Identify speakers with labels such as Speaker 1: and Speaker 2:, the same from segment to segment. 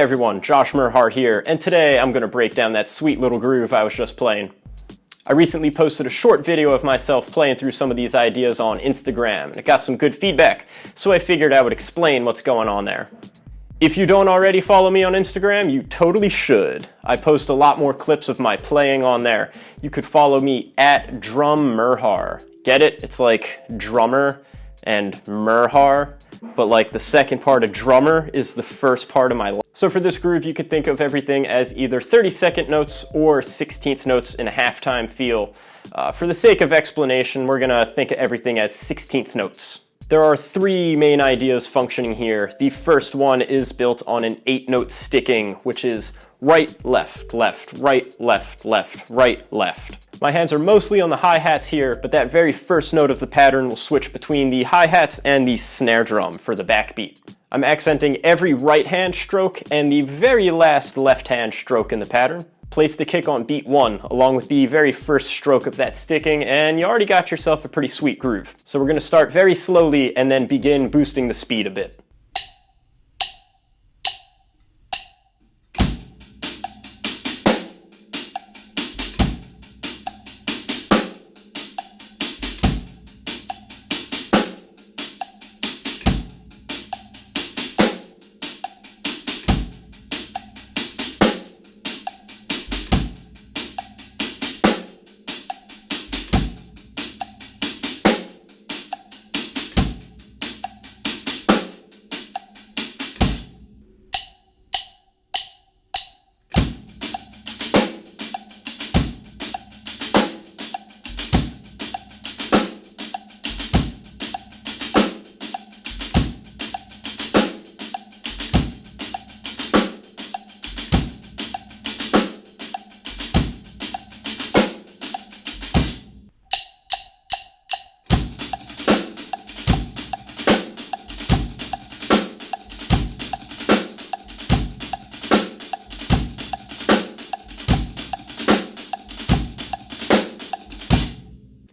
Speaker 1: everyone, Josh Merhart here, and today I'm going to break down that sweet little groove I was just playing. I recently posted a short video of myself playing through some of these ideas on Instagram, and it got some good feedback, so I figured I would explain what's going on there. If you don't already follow me on Instagram, you totally should. I post a lot more clips of my playing on there. You could follow me at drummerhar. Get it? It's like drummer and Merhar, but like the second part of drummer is the first part of my life. So for this groove, you could think of everything as either 32nd notes or 16th notes in a halftime feel. For the sake of explanation, we're gonna think of everything as 16th notes. There are three main ideas functioning here. The first one is built on an 8-note sticking, which is right, left, left, right, left, left, right, left. My hands are mostly on the hi-hats here, but that very first note of the pattern will switch between the hi-hats and the snare drum for the backbeat. I'm accenting every right hand stroke and the very last left hand stroke in the pattern. Place the kick on beat 1, along with the very first stroke of that sticking, and you already got yourself a pretty sweet groove. So we're going to start very slowly and then begin boosting the speed a bit.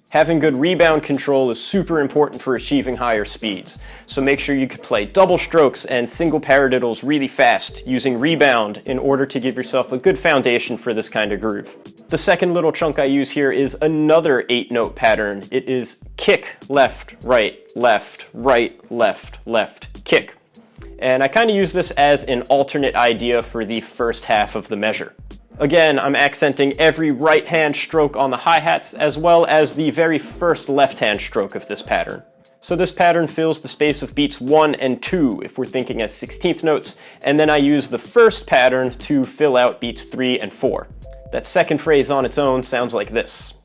Speaker 1: Having good rebound control is super important for achieving higher speeds, so make sure you can play double strokes and single paradiddles really fast using rebound in order to give yourself a good foundation for this kind of groove. The second little chunk I use here is another 8-note pattern. It is kick, left, right, left, right, left, left, kick. And I kind of use this as an alternate idea for the first half of the measure. Again, I'm accenting every right-hand stroke on the hi-hats as well as the very first left-hand stroke of this pattern. So this pattern fills the space of beats 1 and 2 if we're thinking as 16th notes, and then I use the first pattern to fill out beats 3 and 4. That second phrase on its own sounds like this.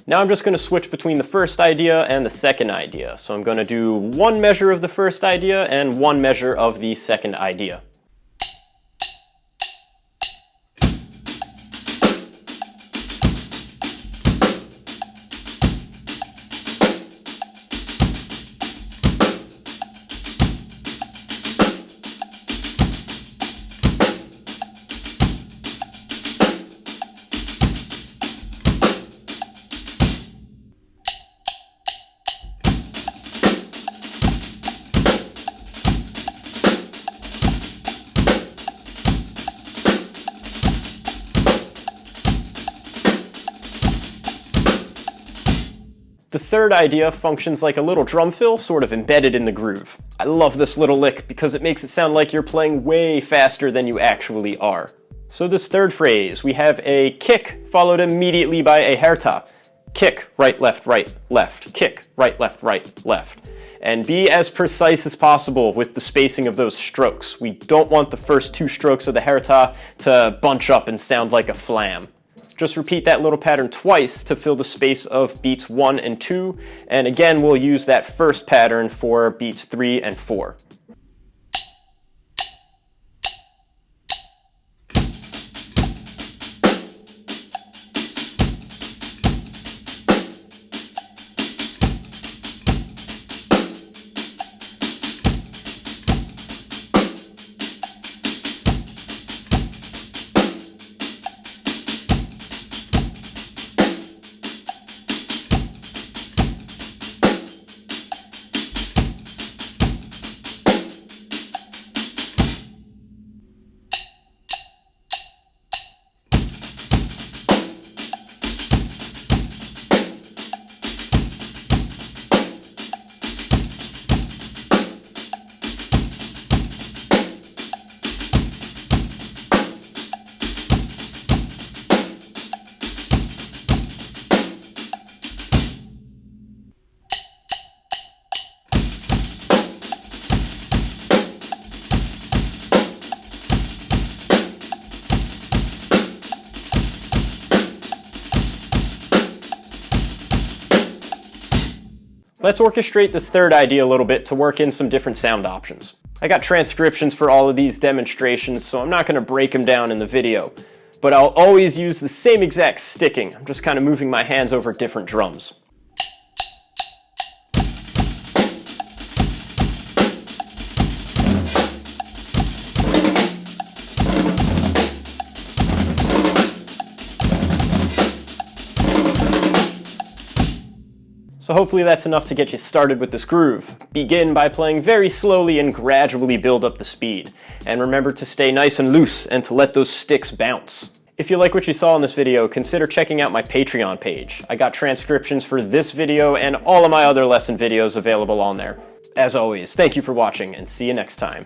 Speaker 1: Now I'm just going to switch between the first idea and the second idea. So I'm going to do one measure of the first idea and one measure of the second idea. The third idea functions like a little drum fill sort of embedded in the groove. I love this little lick because it makes it sound like you're playing way faster than you actually are. So this third phrase, we have a kick followed immediately by a herta. Kick, right, left, left. Kick, right, left. And be as precise as possible with the spacing of those strokes. We don't want the first two strokes of the herta to bunch up and sound like a flam. Just repeat that little pattern twice to fill the space of beats 1 and 2, and again we'll use that first pattern for beats 3 and 4. Let's orchestrate this third idea a little bit to work in some different sound options. I got transcriptions for all of these demonstrations, so I'm not going to break them down in the video, but I'll always use the same exact sticking. I'm just kind of moving my hands over different drums. So hopefully that's enough to get you started with this groove. Begin by playing very slowly and gradually build up the speed. And remember to stay nice and loose and to let those sticks bounce. If you like what you saw in this video, consider checking out my Patreon page. I got transcriptions for this video and all of my other lesson videos available on there. As always, thank you for watching and see you next time.